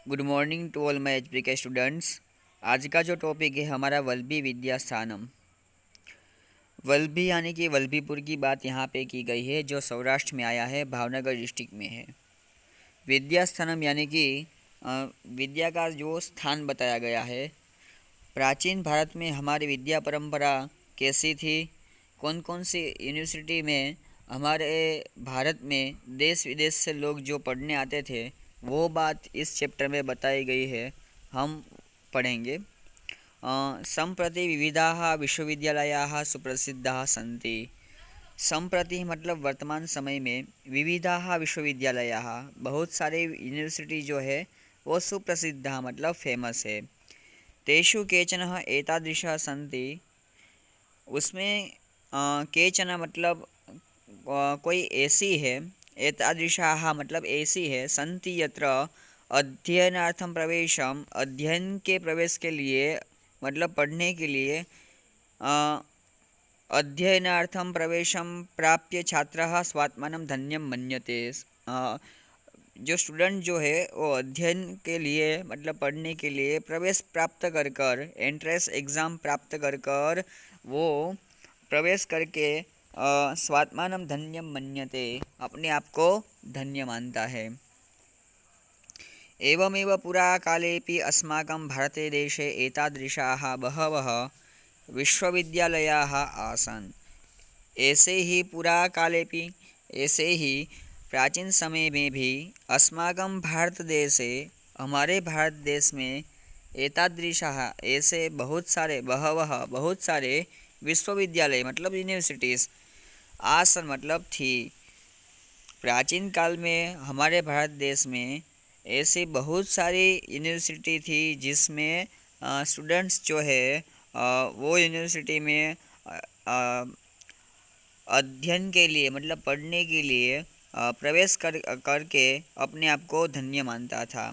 Good morning to all my HP के students. आज का जो टॉपिक है हमारा वल्लभी विद्या स्थानम। वल्लभी यानी कि वल्लभीपुर की बात यहाँ पे की गई है, जो सौराष्ट्र में आया है, भावनगर डिस्ट्रिक्ट में है। विद्या स्थानम यानी कि विद्या का जो स्थान बताया गया है। प्राचीन भारत में हमारी विद्या परंपरा कैसी थी, कौन कौन सी यूनिवर्सिटी में हमारे भारत में देश विदेश से लोग जो पढ़ने आते थे, वो बात इस चैप्टर में बताई गई है। हम पढ़ेंगे। सम्प्रति विविधाः विश्वविद्यालयाः सुप्रसिद्धाः सन्ति। सम्प्रति मतलब वर्तमान समय में, विविधाः विश्वविद्यालयाः बहुत सारे यूनिवर्सिटी जो है वो सुप्रसिद्धाः मतलब फेमस है। तेषु केचन एतादृशः सन्ति, उसमें केचन मतलब कोई ऐसी है, एतादृशाः मतलब ऐसी है, सन्ति यत्र अध्ययनार्थम प्रवेशम अध्ययन के प्रवेश के लिए मतलब पढ़ने के लिए अध्ययनार्थम प्रवेशम प्राप्य छात्रः स्वात्मानं धन्यं मन्यते। जो स्टूडेंट जो है वो अध्ययन के लिए मतलब पढ़ने के लिए प्रवेश प्राप्त कर कर, एंट्रेंस एग्ज़ाम प्राप्त कर कर वो प्रवेश करके स्वात्मानं धन्यं मन्यते अपने आप को धन्य मानता है। एवमेव पुराकालेऽपि अस्माकं भारते देशे एतादृशाः बहवः विश्वविद्यालयाः आसन्। ऐसे ही पुराकालेऽपि, ऐसे ही प्राचीन समय में भी अस्माकं भारत देशे हमारे भारत देश में एतादृशाः ऐसे बहुत सारे बहवः बहुत सारे विश्वविद्यालय मतलब यूनिवर्सिटीज़ आसन मतलब थी। प्राचीन काल में हमारे भारत देश में ऐसी बहुत सारी यूनिवर्सिटी थी जिसमें स्टूडेंट्स जो है वो यूनिवर्सिटी में अध्ययन के लिए मतलब पढ़ने के लिए प्रवेश करके अपने आप को धन्य मानता था।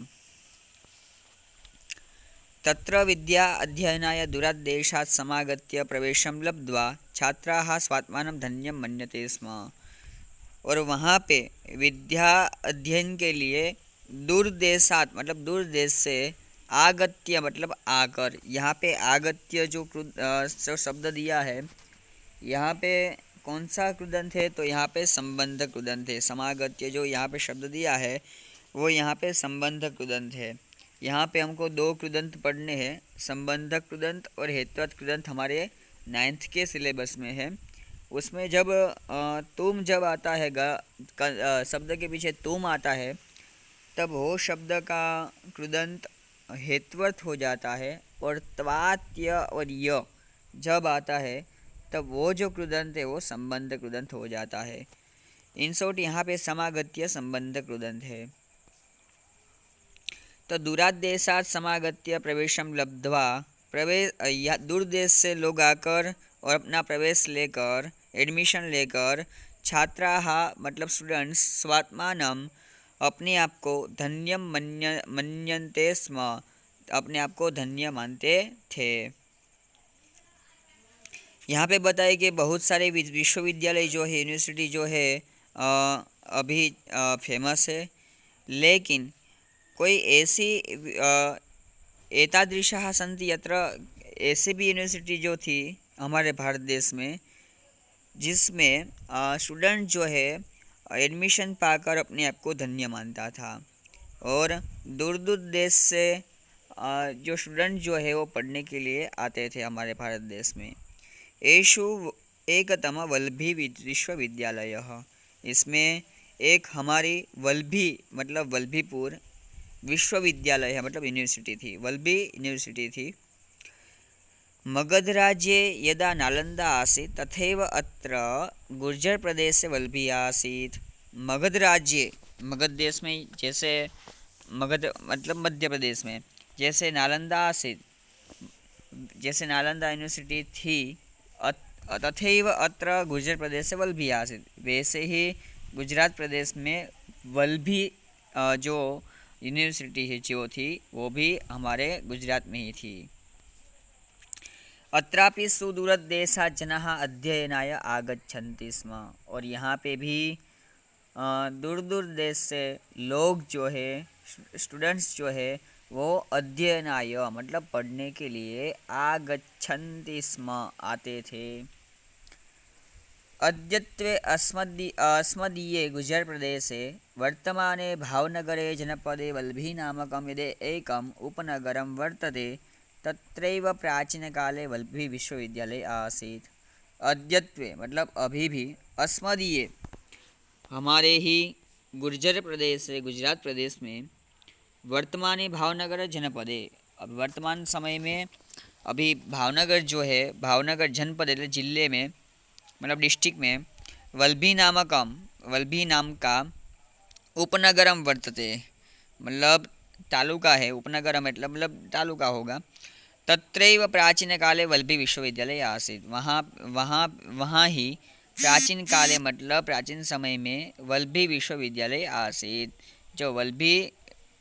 तत्र विद्या अध्ययनाय दूरादेशात् समागत्य प्रवेशं लब्ध्वा छात्राः स्वात्मानं धन्यं मन्यते स्म। और वहाँ पे विद्या अध्ययन के लिए दूर देशात मतलब दूर देश से आगत्य मतलब आकर, यहाँ पे आगत्य जो शब्द दिया है, यहाँ पे कौन सा कृदंत है, तो यहाँ पे संबंध कृदंत है। समागत्य जो यहाँ पे शब्द दिया है वो यहाँ पे संबंध कृदंत है। यहाँ पे हमको दो कृदंत पढ़ने हैं, संबंधक कृदंत और हेत्वत कृदंत हमारे 9th के सिलेबस में है। उसमें जब तुम जब आता है शब्द के पीछे तुम आता है, तब वो शब्द का कृदंत हेत्वर्थ हो जाता है, और त्वात्य और य जब आता है तब वो जो कृदंत है वो संबंध कृदंत हो जाता है। इन शॉर्ट यहाँ पे समागत्य संबंध कृदंत है। तो दूरादेशात् समागत्य प्रवेशम लब्ध्वा, प्रवेश दूर देश से लोग आकर और अपना प्रवेश लेकर एडमिशन लेकर छात्राः मतलब स्टूडेंट्स स्वात्मानं अपने आप को धन्यम मन्यन्ते स्म अपने आप को धन्य मानते थे। यहाँ पे बताया कि बहुत सारे विश्वविद्यालय जो है, यूनिवर्सिटी जो है अभी फेमस है, लेकिन कोई ऐसी एतादृशाः सन्ति यत्र ऐसे भी यूनिवर्सिटी जो थी हमारे भारत देश में, जिसमें स्टूडेंट जो है एडमिशन पाकर अपने आप को धन्य मानता था, और दूर दूर देश से जो स्टूडेंट जो है वो पढ़ने के लिए आते थे हमारे भारत देश में। एषु एकतम वल्लभी विश्वविद्यालयः, इसमें एक हमारी वल्लभी मतलब वल्लभीपुर विश्वविद्यालय है मतलब यूनिवर्सिटी थी, वल्लभी यूनिवर्सिटी थी। मगध राज्ये यदा नालंदा आसीत् तथैव अत्र गुर्जर प्रदेशे वल्लभी आसीत्। मगध राज्य, मगध देश में जैसे मगध मतलब मध्य प्रदेश में जैसे नालंदा आसीत्, जैसे नालंदा यूनिवर्सिटी थी, तथैव अत्र गुर्जर प्रदेश से वल्लभी आसीत्, वैसे ही गुजरात प्रदेश में वल्लभी जो यूनिवर्सिटी है जो थी वो भी हमारे गुजरात में ही थी। अत्रापि सुदूरदेशात् जनाः अध्ययनाय आगच्छन्ति स्म, और यहाँ पे भी दूर दूर देश से लोग जो है स्टूडेंट्स जो है वो अध्ययनाय मतलब पढ़ने के लिए आगच्छन्ति स्म आते थे। अद्यत्वे अस्मदीये गुजरातप्रदेशे वर्तमाने भावनगरे जनपदे वल्भी-नामकं यदि एकम् उपनगरं वर्तते तत्रैव प्राचीनकाले वल्भी विश्वविद्यालय आसीत्। अद्यत्वे मतलब अभी भी, अस्मदीये हमारे ही गुर्जर प्रदेश है, गुजरात प्रदेश में, वर्तमानी भावनगर जनपदे अब वर्तमान समय में अभी भावनगर जो है, भावनगर जनपद એટલે जिले में मतलब डिस्ट्रिक्ट में वल्भी नाम का उपनगरम वर्तते मतलब तालुका है। उपनगरम मतलब तालुका होगा। तत्रैव प्राचीन काले वल्भी विश्वविद्यालय आसीत्। वहाँ ही प्राचीन काले मतलब प्राचीन समय में वल्भी विश्वविद्यालय आसीत्। जो वल्भी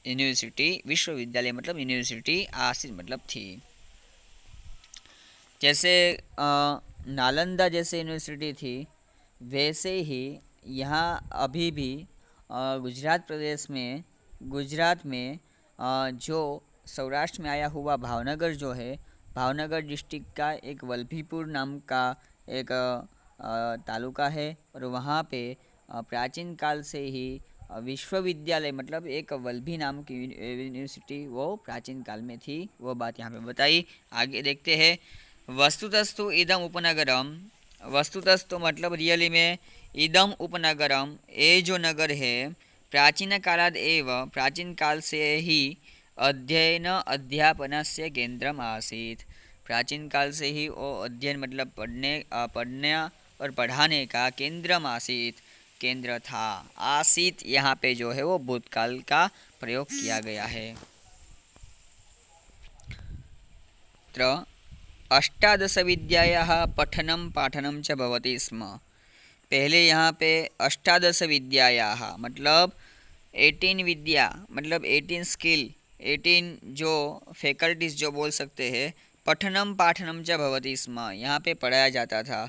यूनिवर्सिटी, विश्वविद्यालय मतलब यूनिवर्सिटी, आसीत् मतलब थी। जैसे नालंदा जैसे यूनिवर्सिटी थी, वैसे ही यहाँ अभी भी गुजरात में जो सौराष्ट्र में आया हुआ भावनगर जो है, भावनगर डिस्ट्रिक्ट का एक वल्भीपुर नाम का एक तालुका है और वहाँ पे प्राचीन काल से ही विश्वविद्यालय मतलब एक वल्भी नाम की यूनिवर्सिटी वो प्राचीन काल में थी। वो बात यहाँ पे बताई। आगे देखते हैं। वस्तुतस्तु इदम उपनगरम, वस्तुतस्तु मतलब रियली में, इदम उपनगरम ये जो नगर है, प्राचीन कालाद एव प्राचीन काल से ही अध्ययन अध्यापनस्य केंद्रम आसीत्। प्राचीन काल से ही वो अध्ययन मतलब पढ़ने और पढ़ाने का केंद्रम आसीत्, केंद्र था। आसीत् यहाँ पे जो है वो भूतकाल का प्रयोग किया गया है। अष्टादश विद्यायाः पठनं पाठनं च भवति स्म। पहले यहाँ पे अष्टादश विद्यायाः मतलब 18 विद्या मतलब 18 स्किल, 18 जो फैकल्टीज जो बोल सकते हैं, पठनम पाठनम च भवति स्म यहाँ पे पढ़ाया जाता था।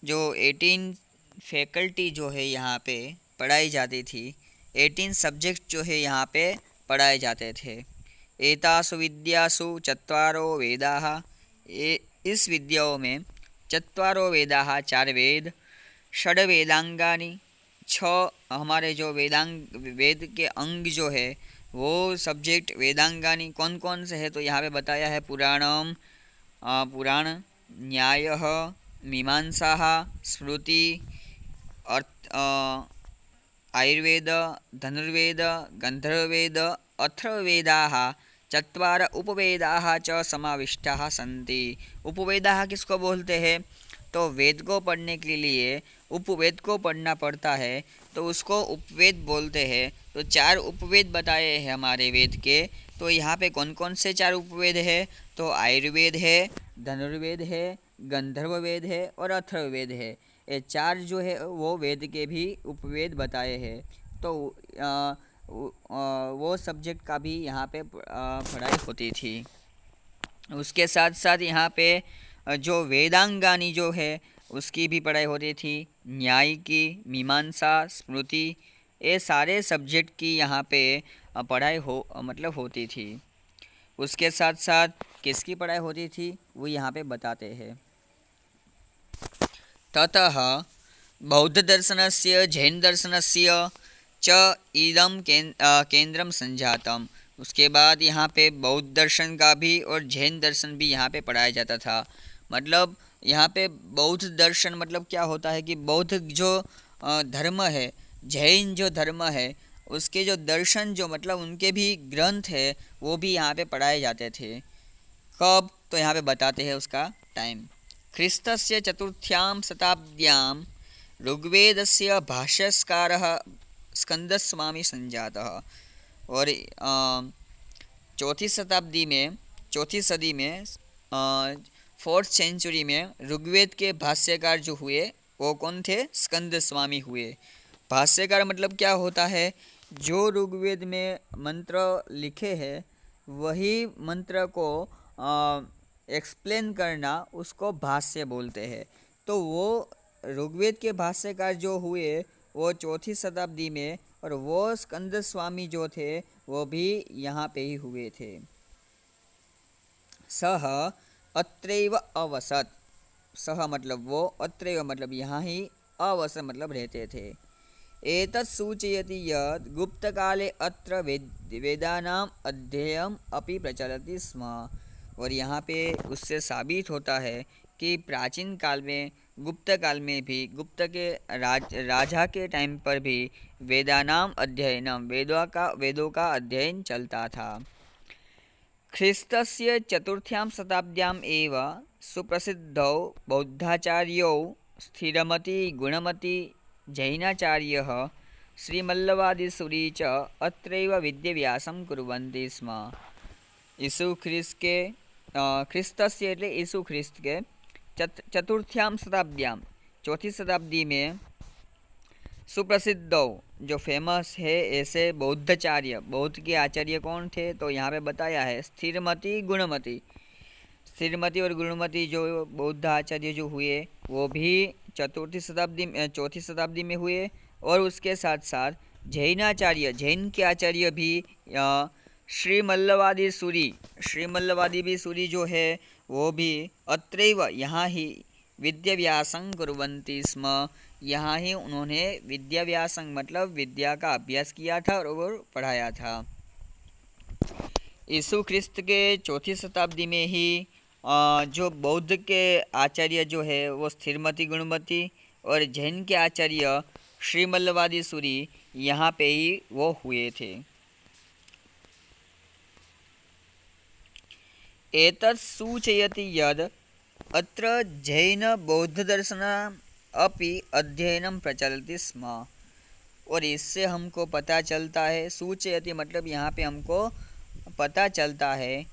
जो 18 फैकल्टी जो है यहाँ पे पढ़ाई जाती थी, 18 सब्जेक्ट जो है यहाँ पे पढ़ाए जाते थे। एतासु विद्यासु चत्वारो वेदाः, इस विद्याओं में चत्वारो वेदाः, 4 वेद, षड वेदांगानी, 6 हमारे जो वेद के अंग जो है वो सब्जेक्ट वेदांगानी कौन कौन से है तो यहाँ पे बताया है। पुराण, न्यायः, मीमांसा, स्मृति, आयुर्वेद, धनुर्वेद, गंधर्ववेद, अथर्ववेदाः, 4 उपवेदाः च समाविष्टाः सन्ति। उपवेदाः किसको बोलते हैं तो वेद को पढ़ने के लिए उपवेद को पढ़ना पड़ता है तो उसको उपवेद बोलते हैं। तो 4 उपवेद बताए हैं हमारे वेद के। तो यहाँ पे कौन कौन से 4 उपवेद है तो आयुर्वेद है, धनुर्वेद है, गंधर्ववेद है और अथर्ववेद है। ये 4 जो है वो वेद के भी उपवेद बताए हैं। तो वो सब्जेक्ट का भी यहाँ पे पढ़ाई होती थी। उसके साथ साथ यहाँ पे जो वेदांगानी जो है उसकी भी पढ़ाई होती थी। न्याय की, मीमांसा, स्मृति, ये सारे सब्जेक्ट की यहाँ पे पढ़ाई मतलब होती थी। उसके साथ साथ किसकी पढ़ाई होती थी वो यहाँ पे बताते हैं। ततः बौद्ध दर्शनस्य जैन दर्शनस्य च इदम केंद्रम संजातम। उसके बाद यहाँ पे बौद्ध दर्शन का भी और जैन दर्शन भी यहाँ पे पढ़ाया जाता था। मतलब यहाँ पे बौद्ध दर्शन मतलब क्या होता है कि बौद्ध जो धर्म है, जैन जो धर्म है, उसके जो दर्शन जो मतलब उनके भी ग्रंथ है वो भी यहाँ पे पढ़ाए जाते थे। कब तो यहाँ पे बताते हैं उसका टाइम। ख्रीस्तस्य 4थ्यां शताब्द्यां ऋग्वेदस्य भाष्यकारः स्कंदस्वामी संजातः। और 4th सदी में 4th सेंचुरी में ऋग्वेद के भाष्यकार जो हुए वो कौन थे? स्कंद स्वामी हुए। भाष्यकार मतलब क्या होता है? जो ऋग्वेद में मंत्र लिखे हैं वही मंत्र को एक्सप्लेन करना उसको भाष्य बोलते हैं। तो वो ऋग्वेद के भाष्यकार जो हुए वो 4th शताब्दी में, और वो स्कंद स्वामी जो थे वो भी यहाँ पे ही हुए थे। सह अत्रैव अवसत, सह मतलब वो, अत्रैव मतलब यहाँ ही, अवसत मतलब रहते थे। एतत् सूचयति यत् गुप्तकाले अत्र वेदानाम अध्ययनम् अपि प्रचलति स्म। और यहाँ पे उससे साबित होता है कि प्राचीन काल में, गुप्त काल में भी, गुप्त के राजा के टाइम पर भी वेदानाम अध्ययनम, वेदों का अध्ययन चलता था। ख्रीस्तस्य चतुर्थ्यां शताब्द्याम् एव सुप्रसिद्धौ बौद्धाचार्यौ स्थिरमति गुणमति जैनाचार्यः श्रीमल्लवादिसूरी च अत्रैव विद्याभ्यासं कुर्वन्ति स्म। यीशु ख्रिस्त के ख्रिस्तस्य એટલે यीशु ख्रिस्त के चतुर्थ्यां शताब्द्यां, चौथी शताब्दी में सुप्रसिद्ध, जो फेमस है ऐसे बौद्धाचार्य, बौद्ध के आचार्य कौन थे, तो यहाँ पे बताया है स्थिरमति गुणमति। स्थिरमति और गुणमति जो बौद्ध आचार्य जो हुए वो भी चौथी शताब्दी में हुए। और उसके साथ साथ जैनाचार्य, जैन के आचार्य भी श्री मल्लवादी भी सूरी जो है वो भी अत्रैव यहाँ ही विद्याभ्यासं कुर्वन्ति स्म, यहाँ ही उन्होंने विद्याभ्यासं मतलब विद्या का अभ्यास किया था और पढ़ाया था। यीशु ख्रिस्त के चौथी शताब्दी में ही जो बौद्ध के आचार्य जो है वो स्थिरमति गुणमति और जैन के आचार्य श्रीमल्लवादी सूरी यहाँ पे ही वो हुए थे। एतत् सूचयति यद् अत्र जैन बौद्ध दर्शनम् अपि अध्ययनं प्रचलति स्म। और इससे हमको पता चलता है, सूचयति मतलब यहाँ पे हमको पता चलता है,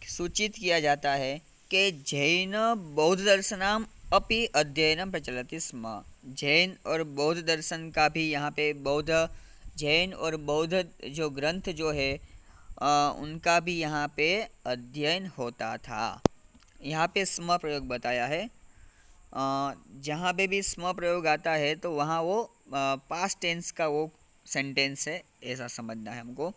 सूचित किया जाता है कि जैन बौद्ध दर्शनम् अपि अध्ययनं प्रचलति स्म। जैन और बौद्ध दर्शन का भी यहाँ पे जैन और बौद्ध जो ग्रंथ जो है उनका भी यहाँ पे अध्ययन होता था। यहाँ पे स्म प्रयोग बताया है, जहाँ पे भी स्म प्रयोग आता है तो वहाँ वो पास्ट टेंस का वो सेंटेंस है, ऐसा समझना है हमको।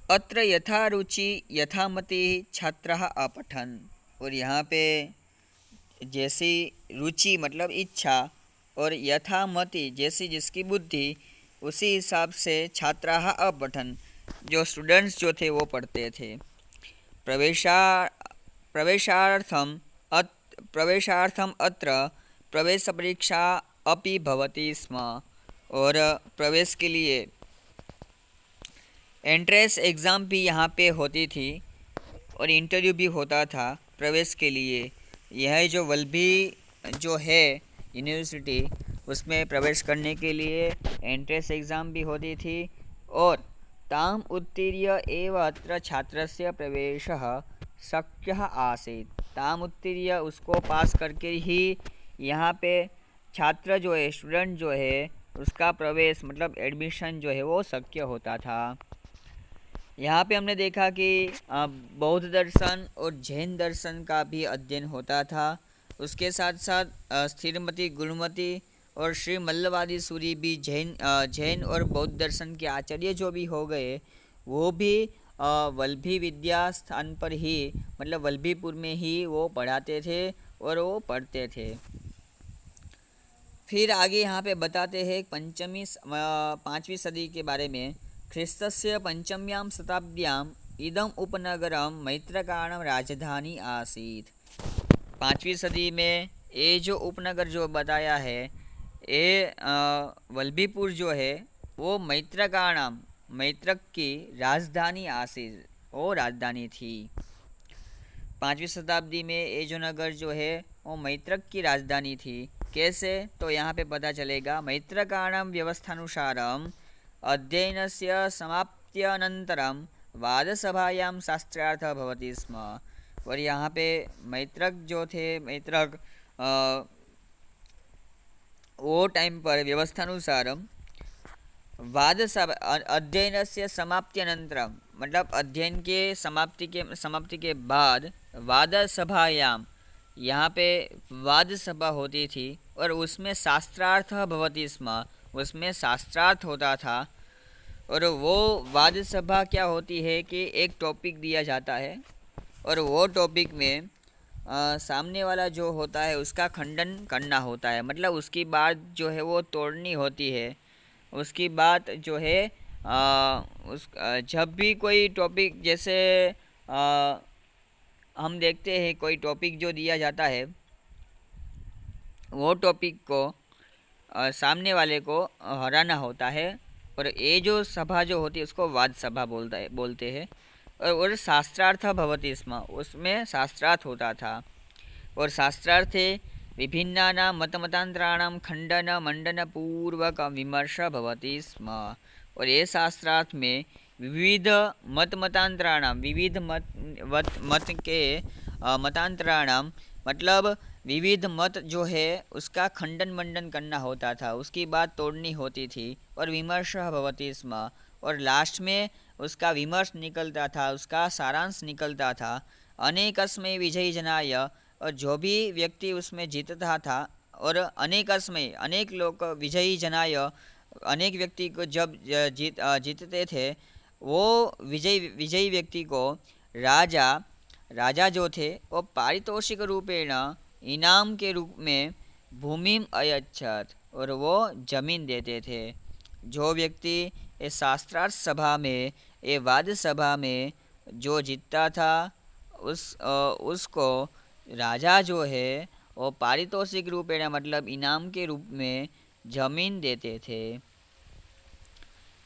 अत्र यथा रुचि यथामति छात्रः अपठन्, और यहाँ पे जैसी रुचि मतलब इच्छा और यथामति जैसी जिसकी बुद्धि, उसी हिसाब से छात्राः अपठन् जो स्टूडेंट्स जो थे वो पढ़ते थे। प्रवेशार्थम अत्र प्रवेश परीक्षा अपि भवति स्म, और प्रवेश के लिए एंट्रेंस एग्ज़ाम भी यहाँ पे होती थी और इंटरव्यू भी होता था प्रवेश के लिए। यह जो वल्लभी जो है यूनिवर्सिटी, उसमें प्रवेश करने के लिए एंट्रेंस एग्ज़ाम भी होती थी, और ताम उत्तीर्य एव अत्र छात्रस्य प्रवेशः शक्यः आसीत्। ताम उत्तीर्य उसको पास करके ही यहाँ पे छात्र जो है, स्टूडेंट जो है, उसका प्रवेश मतलब एडमिशन जो है वो शक्य होता था। यहाँ पे हमने देखा कि बौद्ध दर्शन और जैन दर्शन का भी अध्ययन होता था। उसके साथ साथ स्थिरमति गुणमति और श्री मल्लवादी सूरी भी जैन और बौद्ध दर्शन के आचार्य जो भी हो गए, वो भी वल्लभी विद्या स्थान पर ही मतलब वल्लभीपुर में ही वो पढ़ाते थे और वो पढ़ते थे। फिर आगे यहाँ पे बताते हैं 5वीं सदी के बारे में। ख्रीस्तस्य पंचम्यां शताब्द्याम् इदम उपनगरम मैत्रकाणां राजधानी आसीत्। 5वीं सदी में ये जो उपनगर जो बताया है, ये वल्लभीपुर जो है वो मैत्रक की राजधानी आसीत्, वो राजधानी थी। 5वीं शताब्दी में ये जो नगर जो है वो मैत्रक की राजधानी थी। कैसे, तो यहाँ पे पता चलेगा। मैत्रकाणां व्यवस्थानुसारम् अध्ययनस्य समाप्त्यनन्तरं वादसभायां शास्त्रार्थः भवति स्म। और यहाँ पे मैत्रक जो थे, वो टाइम पर व्यवस्थानुसारम वादसभा अध्ययनस्य समाप्त्यनन्तरं मतलब अध्ययन के समाप्ति के बाद वादसभायाम, यहाँ पे वाद सभा होती थी और उसमें शास्त्रार्थ भवति स्म, उसमें शास्त्रार्थ होता था। और वो वाद सभा क्या होती है कि एक टॉपिक दिया जाता है और वो टॉपिक में सामने वाला जो होता है उसका खंडन करना होता है, मतलब उसकी बात जो है वो तोड़नी होती है। उसकी बात जो है जब भी कोई टॉपिक जैसे आ, हम देखते हैं कोई टॉपिक जो दिया जाता है वो टॉपिक को सामने वाले को हराना होता है। और ये जो सभा जो होती है उसको वाद सभा बोलते हैं। और शास्त्रार्थ भवति स्म, उसमें शास्त्रार्थ होता था। और शास्त्रार्थे विभिन्नानां मतमतांतराणां खंडन मंडन पूर्वक विमर्श भवति स्म। और ये शास्त्रार्थ में विविध मतांतराणां, विविध मत के मतांतराणां मतलब विविध मत जो है उसका खंडन मंडन करना होता था, उसकी बात तोड़नी होती थी। और विमर्श भवति स्म, और लास्ट में उसका विमर्श निकलता था, उसका सारांश निकलता था। अनेकस्मै विजयी जनाय, और जो भी व्यक्ति उसमें जीतता था, और अनेकस्मै अनेक लोग विजयी जनाय, अनेक व्यक्ति को जब जीतते थे, वो विजयी व्यक्ति को राजा राजा जो थे वो पारितोषिक रूपेण इनाम के रूप में भूमिम अयच्छत, और वो जमीन देते थे। जो व्यक्ति इस शास्त्रार्थ सभा में, ये वाद सभा में जो जीतता था उसको राजा जो है वो पारितोषिक रूपेण मतलब इनाम के रूप में जमीन देते थे।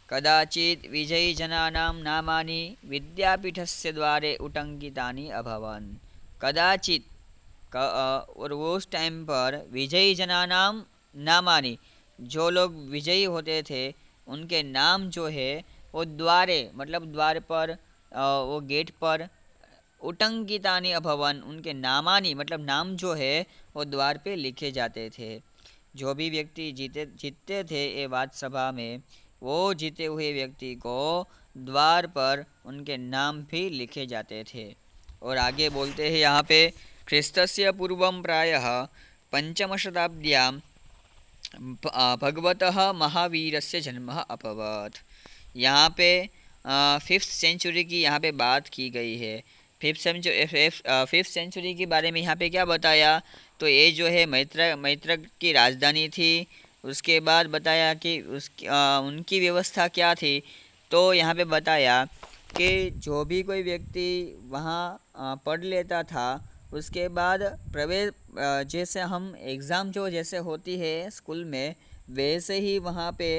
कदाचित् विजयीजनानां नामानि विद्यापीठस्य द्वारे उटंकितानि अभवन्। कदाचित और उस टाइम पर विजयी जनानाम नामानि, जो लोग विजयी होते थे उनके नाम जो है वो द्वारे मतलब द्वार पर वो गेट पर उटंकितानि अभवन, उनके नामानि मतलब नाम जो है वो द्वार पे लिखे जाते थे। जो भी व्यक्ति जीतते थे ये वाद सभा में, वो जीते हुए व्यक्ति को द्वार पर उनके नाम भी लिखे जाते थे। और आगे बोलते हैं यहाँ पे, ख्रिस्तस्य पूर्वं प्रायः पंचमशताब्द्यां भगवतः महावीरस्य जन्म अभवत्। यहाँ पे 5th सेंचुरी की यहाँ पे बात की गई है। 5th सेंचुरी के बारे में यहाँ पे क्या बताया, तो ये जो है मैत्रक की राजधानी थी। उसके बाद बताया कि उनकी व्यवस्था क्या थी। तो यहाँ पे बताया कि जो भी कोई व्यक्ति वहाँ पढ़ लेता था, उसके बाद प्रवेश जैसे हम एग्ज़ाम जो जैसे होती है स्कूल में, वैसे ही वहाँ पे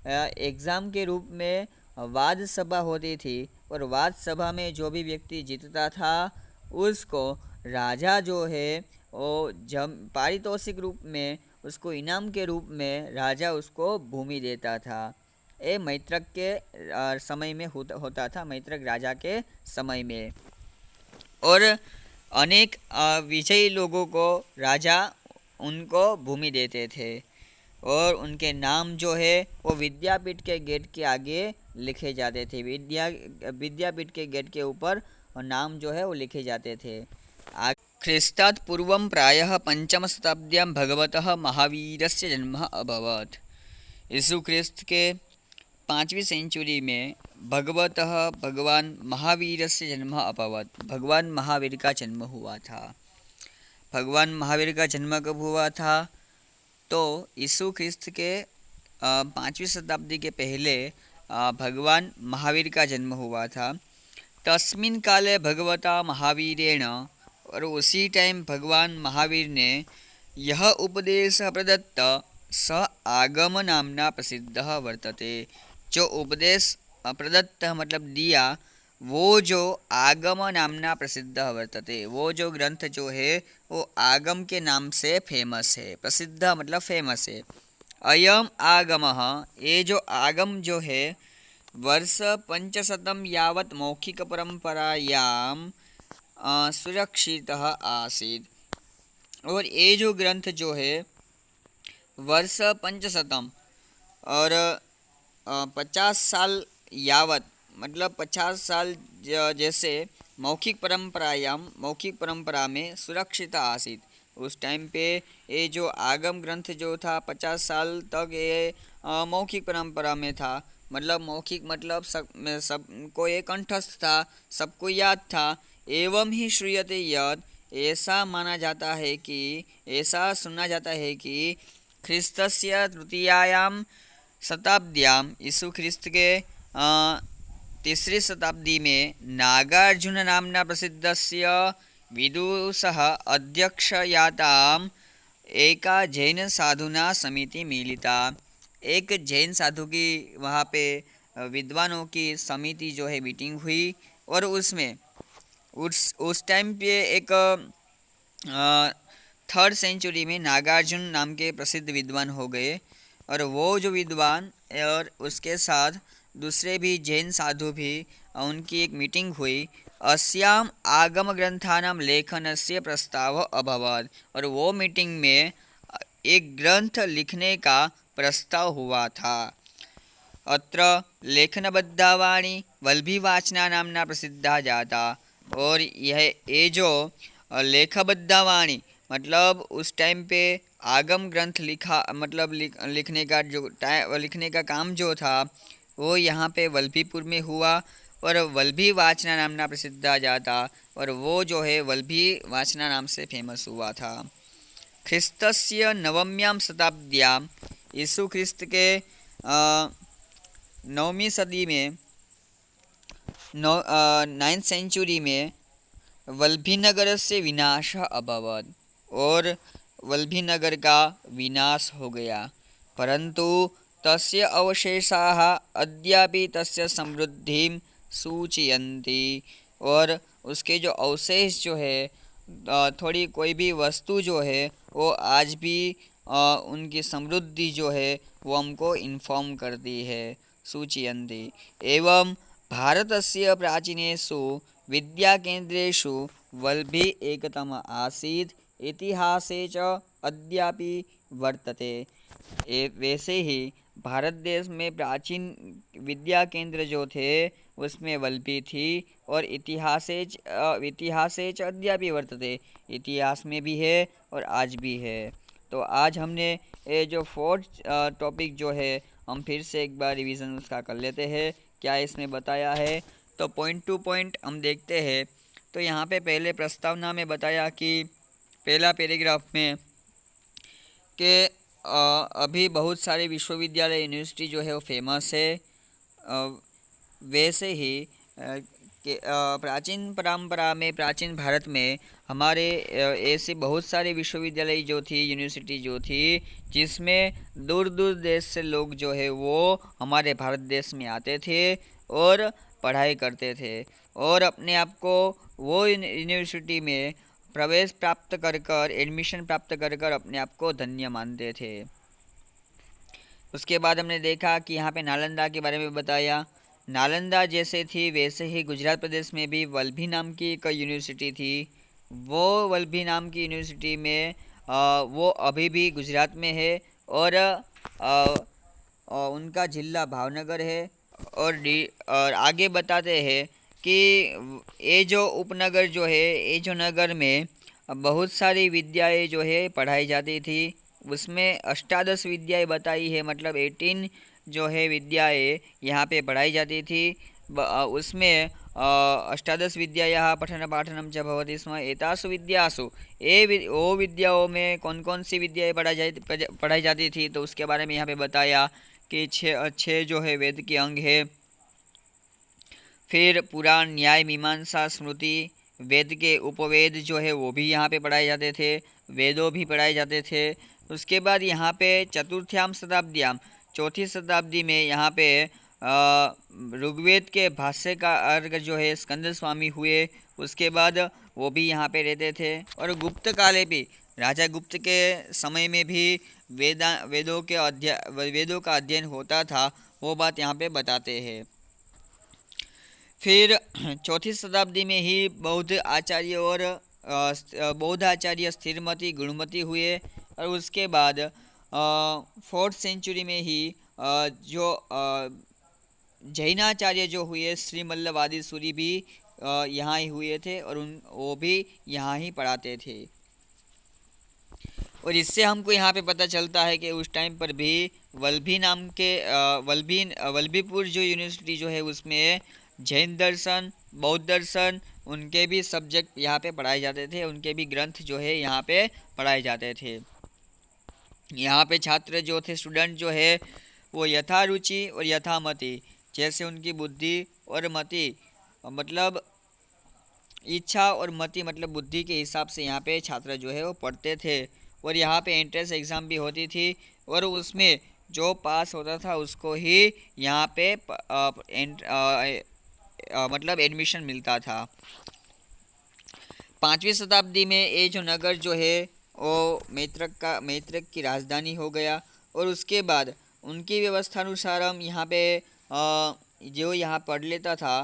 एग्ज़ाम के रूप में वाद सभा होती थी। और वाद सभा में जो भी व्यक्ति जीतता था उसको राजा जो है वो पारितोषिक रूप में, उसको इनाम के रूप में राजा उसको भूमि देता था। ये मैत्रक के समय में होता था, मैत्रक राजा के समय में। और अनेक विजयी लोगों को राजा उनको भूमि देते थे, और उनके नाम जो है वो विद्यापीठ के गेट के आगे लिखे जाते थे। विद्यापीठ के गेट के ऊपर नाम जो है वो लिखे जाते थे। ख्रिस्तात् पूर्वं प्रायः पंचमशताब्द्यां भगवतः महावीरस्य जन्म अभवत्। यीशु ख्रिस्त के 5वीं सेंचुरी में भगवान महावीर से जन्म अभवत्। भगवान महावीर का जन्म हुआ था। भगवान महावीर का जन्म कब हुआ था, तो यीशु ख्रिस्त के 5वीं शताब्दी के पहले भगवान महावीर का जन्म हुआ था। तस्मिन् काले भगवता महावीरेण, और उसी टाइम भगवान महावीर ने यह उपदेश प्रदत्त स आगम नामना प्रसिद्ध वर्तते। जो उपदेश प्रदत्त मतलब दिया, वो जो आगम नामना प्रसिद्ध वर्तते, वो जो ग्रंथ जो है वो आगम के नाम से फेमस है। प्रसिद्ध मतलब फेमस है। अयम आगमः, ये जो आगम जो है वर्ष 500 यावत् मौखिक परंपरायाम सुरक्षितः आसीत्। और ये जो ग्रंथ जो है वर्ष 500 और 50 साल यावत मतलब 50 साल जैसे मौखिक परंपरा में सुरक्षित आसीत। उस टाइम पे ये जो आगम ग्रंथ जो था 50 साल तक ये मौखिक परंपरा में था। मतलब मौखिक मतलब सबको ये कंठस्थ था, सबको याद था। एवं ही श्रूयते यत्, ऐसा माना जाता है कि, ऐसा सुना जाता है कि ख्रिस्तस्य तृतीयायां शताब्द्यां, यीशु ख्रिस्त के तीसरी शताब्दी में नागार्जुन नामना प्रसिद्धस्य विदुषः अध्यक्षयाताम् एका जैन साधुना समिति मिलिता। एक जैन साधु की वहाँ पे विद्वानों की समिति जो है मीटिंग हुई, और उसमें उस टाइम पे एक थर्ड सेंचुरी में नागार्जुन नाम के प्रसिद्ध विद्वान हो गए। और वो जो विद्वान और उसके साथ दूसरे भी जैन साधु भी, उनकी एक मीटिंग हुई। अस्याम आगम ग्रंथानां लेखनस्य प्रस्ताव अभवत्, और वो मीटिंग में एक ग्रंथ लिखने का प्रस्ताव हुआ था। अत्र लेखनबद्धावाणी वल्लभीवाचना नामना प्रसिद्धा जाता। और यह ये जो लेखबद्धावाणी मतलब उस टाइम पे आगम ग्रंथ लिखा, मतलब लिखने का काम जो था वो यहाँ पे वल्लभीपुर में हुआ, और वल्लभी वाचना नामना प्रसिद्धा जाता, और वो जो है वल्लभी वाचना नाम से फेमस हुआ था। ख्रिस्तस्य नवम्यां शताब्द्यां, यीशु ख्रिस्त के नौवीं सदी में, 9th सेंचुरी में वल्लभीनगर से विनाश अभवत्, और वल्लभीनगर का विनाश हो गया। परंतु तस्य अवशेषाः अद्यापि तस्य समृद्धिं सूचयन्ति, और उसके जो अवशेष जो है, थोड़ी कोई भी वस्तु जो है वो आज भी उनकी समृद्धि जो है वो हमको इन्फॉर्म करती है, सूचयन्ति। एवं भारतस्य प्राचीनेषु विद्याकेन्द्रेषु वल्लभी एकतम आसीत्, इतिहासे च अद्यापि वर्तते। वैसे ही भारत देश में प्राचीन विद्या केंद्र जो थे उसमें वल्लभी थी, और इतिहासे च अद्यापि वर्तते, इतिहास में भी है और आज भी है। तो आज हमने ये जो फोर्थ टॉपिक जो है, हम फिर से एक बार रिवीजन उसका कर लेते हैं, क्या इसमें बताया है। तो पॉइंट टू पॉइंट हम देखते हैं। तो यहाँ पे पहले प्रस्तावना में बताया कि पहला पैराग्राफ में कि अभी बहुत सारे विश्वविद्यालय यूनिवर्सिटी जो है वो फेमस है। वैसे ही प्राचीन परंपरा में, प्राचीन भारत में हमारे ऐसे बहुत सारे विश्वविद्यालय जो थी, यूनिवर्सिटी जो थी, जिसमें दूर दूर देश से लोग जो है वो हमारे भारत देश में आते थे और पढ़ाई करते थे, और अपने आप को वो यूनिवर्सिटी में प्रवेश प्राप्त कर एडमिशन प्राप्त कर अपने आप को धन्य मानते थे। उसके बाद हमने देखा कि यहाँ पे नालंदा के बारे में बताया। नालंदा जैसे थी वैसे ही गुजरात प्रदेश में भी वल्लभी नाम की एक यूनिवर्सिटी थी। वो वल्लभी नाम की यूनिवर्सिटी में वो अभी भी गुजरात में है, और उनका जिला भावनगर है। और आगे बताते हैं कि ये जो उपनगर जो है, ये जो नगर में बहुत सारी विद्याएं जो है पढ़ाई जाती थी। उसमें अष्टादश विद्याएं बताई है, मतलब 18 जो है विद्याएं यहाँ पे पढ़ाई जाती थी। उसमें अष्टादश विद्यायाः पठन पाठनं च भवति स्म। एतासु विद्यासु वो विद्याओं में कौन कौन सी विद्याएं पढ़ाई जाती थी, तो उसके बारे में यहाँ पे बताया कि छः जो है वेद के अंग है। फिर पुराण, न्याय, मीमांसा, स्मृति, वेद के उपवेद जो है वो भी यहाँ पे पढ़ाए जाते थे, वेदों भी पढ़ाए जाते थे। उसके बाद यहाँ पे चतुर्थ्याम शताब्द्याम, चौथी शताब्दी में यहाँ पे ऋग्वेद के भाष्यकार जो है स्कंद स्वामी हुए। उसके बाद वो भी यहाँ पे रहते थे। और गुप्त काले भी, राजा गुप्त के समय में भी वेदों का अध्ययन होता था, वो बात यहाँ पे बताते हैं। फिर चौथी शताब्दी में ही बौद्ध आचार्य स्थिरमति गुणमति हुए। और उसके बाद फोर्थ सेंचुरी में ही जो जैनाचार्य जो हुए श्रीमल्लवादी सूरी भी यहाँ ही हुए थे, और वो भी यहाँ ही पढ़ाते थे। और इससे हमको यहाँ पे पता चलता है कि उस टाइम पर भी वल्भी नाम के वल्भीपुर जो यूनिवर्सिटी जो है उसमें जैन दर्शन, बौद्ध दर्शन, उनके भी सब्जेक्ट यहाँ पे पढ़ाए जाते थे, उनके भी ग्रंथ जो है यहाँ पे पढ़ाए जाते थे। यहाँ पे छात्र जो थे, स्टूडेंट जो है, वो यथा रुचि और यथामति, जैसे उनकी बुद्धि और मति मतलब इच्छा और मति मतलब बुद्धि के हिसाब से यहाँ पे छात्र जो है वो पढ़ते थे। और यहाँ पे एंट्रेंस एग्ज़ाम भी होती थी और उसमें जो पास होता था उसको ही यहाँ पे मतलब एडमिशन मिलता था। 5वीं शताब्दी में ये जो नगर जो है वो मैत्रक की राजधानी हो गया। और उसके बाद उनकी व्यवस्था अनुसार हम यहाँ पे जो यहाँ पढ़ लेता था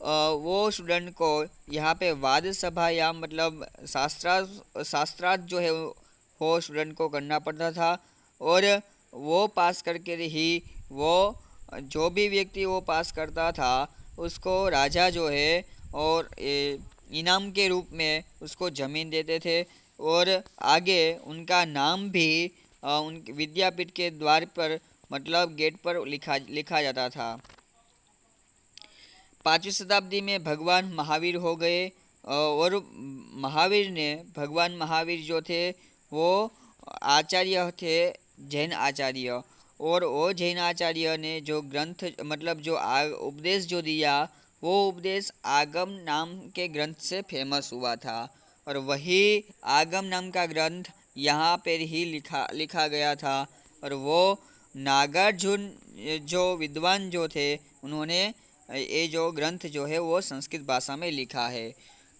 वो स्टूडेंट को यहाँ पे वाद सभा या मतलब शास्त्रार्थ जो है वो स्टूडेंट को करना पड़ता था। और वो पास करके ही वो जो भी व्यक्ति वो पास करता था उसको राजा जो है और इनाम के रूप में उसको ज़मीन देते थे। और आगे उनका नाम भी उन विद्यापीठ के द्वार पर मतलब गेट पर लिखा जाता था। 5वीं शताब्दी में भगवान महावीर हो गए और भगवान महावीर जो थे वो आचार्य थे, जैन आचार्य। और वो जैन आचार्य ने जो ग्रंथ मतलब जो उपदेश जो दिया वो उपदेश आगम नाम के ग्रंथ से फेमस हुआ था। और वही आगम नाम का ग्रंथ यहाँ पर ही लिखा गया था। और वो नागार्जुन जो विद्वान जो थे उन्होंने ये जो ग्रंथ जो है वो संस्कृत भाषा में लिखा है।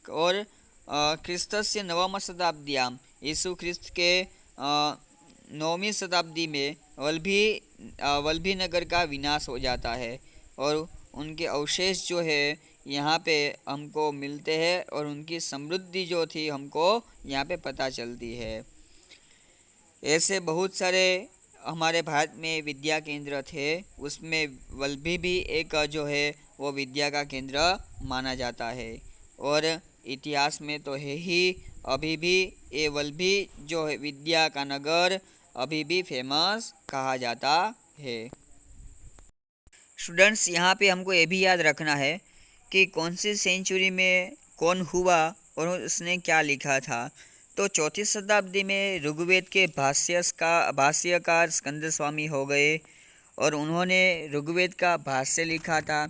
और क्रिस्तस्य नवम शताब्द्यां यीशु ख्रिस्त के 9वीं शताब्दी में वल्भी नगर का विनाश हो जाता है और उनके अवशेष जो है यहाँ पे हमको मिलते हैं और उनकी समृद्धि जो थी हमको यहाँ पे पता चलती है। ऐसे बहुत सारे हमारे भारत में विद्या केंद्र थे, उसमें वल्भी भी एक जो है वो विद्या का केंद्र माना जाता है। और इतिहास में तो है ही, अभी भी ये वल्भी जो है विद्या का नगर अभी भी फेमस कहा जाता है। स्टूडेंट्स, यहाँ पे हमको ये भी याद रखना है कि कौन सी सेंचुरी में कौन हुआ और उसने क्या लिखा था। तो 4वीं शताब्दी में ऋग्वेद के भाष्यकार स्कंद स्वामी हो गए और उन्होंने ऋग्वेद का भाष्य लिखा था।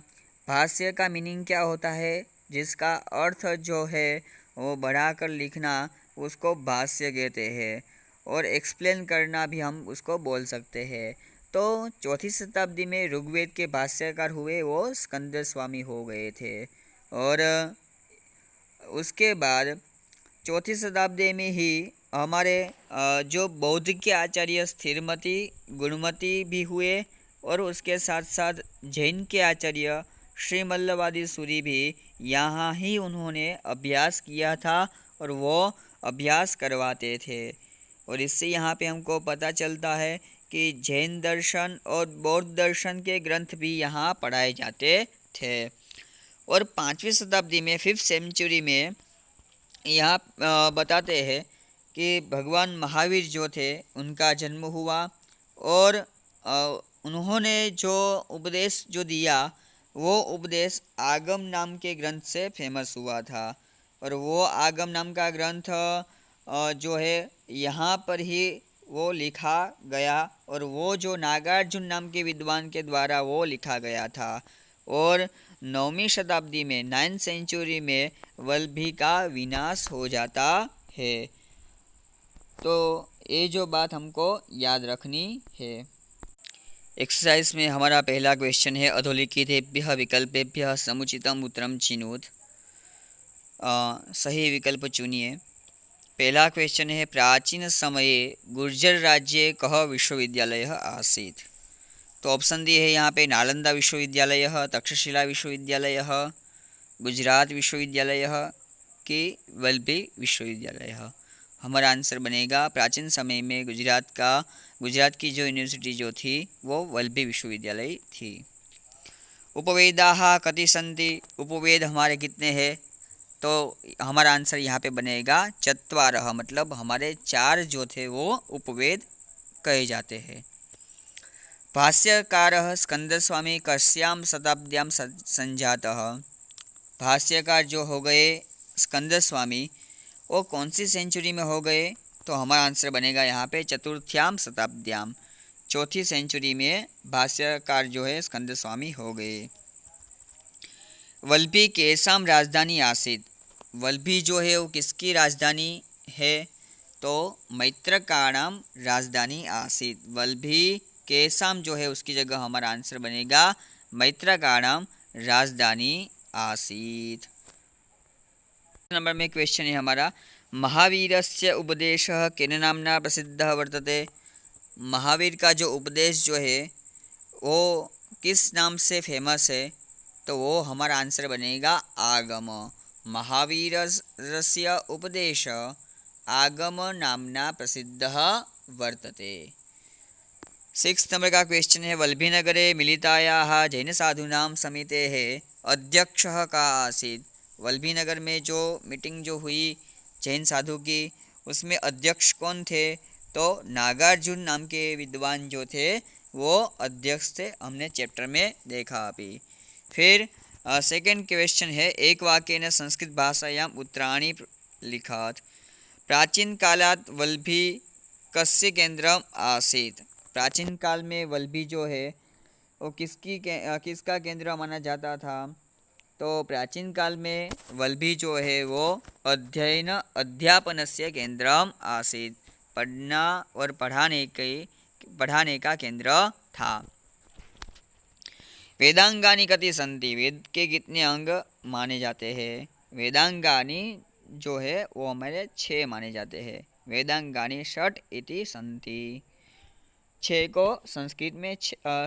भाष्य का मीनिंग क्या होता है, जिसका अर्थ जो है वो बढ़ाकर लिखना, उसको भाष्य कहते हैं। और एक्सप्लेन करना भी हम उसको बोल सकते हैं। तो 4वीं शताब्दी में ऋग्वेद के भाष्यकार हुए वो स्कंद स्वामी हो गए थे। और उसके बाद 4वीं शताब्दी में ही हमारे जो बौद्ध के आचार्य स्थिरमति गुणमति भी हुए और उसके साथ साथ जैन के आचार्य श्रीमल्लवादी सूरी भी यहाँ ही उन्होंने अभ्यास किया था और वो अभ्यास करवाते थे। और इससे यहाँ पे हमको पता चलता है कि जैन दर्शन और बौद्ध दर्शन के ग्रंथ भी यहाँ पढ़ाए जाते थे। और 5वीं शताब्दी में 5th सेंचुरी में यहाँ बताते हैं कि भगवान महावीर जो थे उनका जन्म हुआ और उन्होंने जो उपदेश जो दिया वो उपदेश आगम नाम के ग्रंथ से फेमस हुआ था। और वो आगम नाम का ग्रंथ जो है यहाँ पर ही वो लिखा गया और वो जो नागार्जुन नाम के विद्वान के द्वारा वो लिखा गया था। और 9वीं शताब्दी में 9th सेंचुरी में वल्भी का विनाश हो जाता है। तो ये जो बात हमको याद रखनी है। एक्सरसाइज में हमारा पहला क्वेश्चन है, अधोलिखितेभ्यः विकल्पेभ्यः समुचितम उत्तरम चिनोत। सही विकल्प चुनिए। पहला क्वेश्चन है, प्राचीन समये गुर्जर राज्ये कः विश्वविद्यालयः आसीत्। तो ऑप्शन दी है यहाँ पे नालंदा विश्वविद्यालयः, तक्षशिला विश्वविद्यालयः, गुजरात विश्वविद्यालयः कि वल्भी विश्वविद्यालयः। हमारा आंसर बनेगा प्राचीन समय में गुजरात की जो यूनिवर्सिटी जो थी वो वल्भी विश्वविद्यालय थी। उपवेदाः कति सन्ति। उपवेद हमारे कितने हैं? तो हमारा आंसर यहाँ पे बनेगा चत्वारः, मतलब हमारे 4 जो थे वो उपवेद कहे जाते हैं। भाष्यकारः स्कंदस्वामी कस्यां शताब्द्यां संजातः। भाष्यकार जो हो गए स्कंद स्वामी, वो कौन सी सेंचुरी में हो गए? तो हमारा आंसर बनेगा यहाँ पे चतुर्थ्याम शताब्द्याम, चौथी सेंचुरी में भाष्यकार जो है स्कंद स्वामी हो गए। वल्भी केसाम राजधानी आसीत। वल्भी जो है वो किसकी राजधानी है? तो मैत्रकाणाम राजधानी आसीत। वल्भी केसाम जो है उसकी जगह हमारा आंसर बनेगा मैत्रकाणाम राजधानी आसीत। नंबर में क्वेश्चन है हमारा, महावीरस्य उपदेशः केन नाम्ना प्रसिद्धः वर्तते। महावीर का जो उपदेश जो है वो किस नाम से फेमस है? तो वो हमारा आंसर बनेगा आगम। महावीरस्य उपदेश आगम नामना प्रसिद्धः वर्तते। 6 नंबर का क्वेश्चन है, वल्भीनगरे मिलितायाः जैनसाधूनां समितेः अध्यक्षः का आसीत्। वल्भीनगर में जो मीटिंग जो हुई जैन साधु की, उसमें अध्यक्ष कौन थे? तो नागार्जुन नाम के विद्वान जो थे वो अध्यक्ष थे, हमने चैप्टर में देखा अभी। फिर सेकंड क्वेश्चन है, एक वाक्येन संस्कृत भाषायां उत्तराणि लिखात। प्राचीन कालात् वल्भी कस्य केंद्रम आसीत्। प्राचीन काल में वल्भी जो है वो किसका केंद्र माना जाता था? तो प्राचीन काल में वल्भी जो है वो अध्यापनस्य केंद्रम आसीत्। पढ़ना और पढ़ाने का केंद्र था। वेदांगानि कति सन्ति। वेद के कितने अंग माने जाते हैं? वेदांगानि जो है वो हमारे 6 माने जाते हैं। वेदांगानि षट् इति सन्ति। 6 को संस्कृत में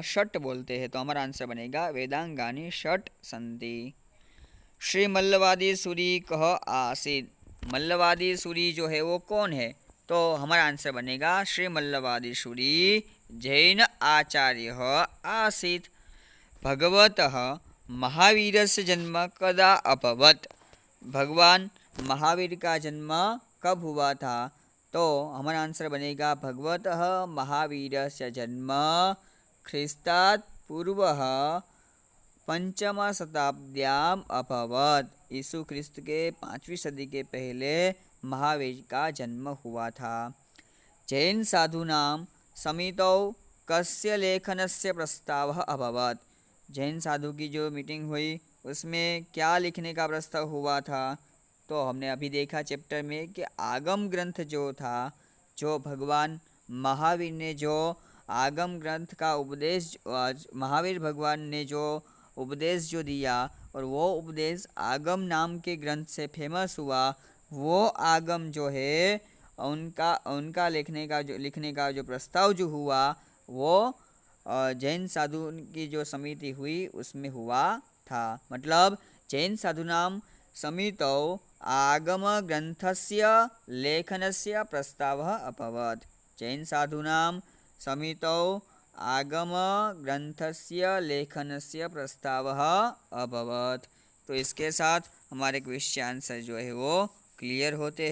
षट् बोलते हैं, तो हमारा आंसर बनेगा वेदांगानि षट् सन्ति। श्री मल्लवादी सूरी कह आसीत्। मल्लवादी सूरी जो है वो कौन है? तो हमारा आंसर बनेगा श्री मल्लवादी सूरी जैन आचार्य आसीत्। भगवतः महावीरस्य जन्म कदा अभवत्। भगवान महावीर का जन्म कब हुआ था? तो हमारा आंसर बनेगा भगवतः महावीरस्य जन्म ख्रिस्तात् पूर्वः 5वीं शताब्द्याम अभवत्। यीशु ख्रिस्त के 5वीं सदी के पहले महावीर का जन्म हुआ था। जैन साधूनां समितौ कस्य लेखनस्य प्रस्तावः अभवत्। जैन साधु की जो मीटिंग हुई उसमें क्या लिखने का प्रस्ताव हुआ था? तो हमने अभी देखा चैप्टर में कि आगम ग्रंथ जो था, जो भगवान महावीर ने जो आगम ग्रंथ का उपदेश, महावीर भगवान ने जो उपदेश जो दिया और वो उपदेश आगम नाम के ग्रंथ से फेमस हुआ, वो आगम जो है उनका लिखने का जो प्रस्ताव जो हुआ वो जैन साधु की जो समिति हुई उसमें हुआ था। मतलब जैन साधूनां समितौ आगम ग्रंथस्य लेखनस्य प्रस्तावः अभवत्। जैन साधूनां समितौ आगम ग्रंथस्य लेखनस्य प्रस्तावः अभवत्। तो इसके साथ हमारे क्वेश्चन आंसर जो है वो क्लियर होते हैं।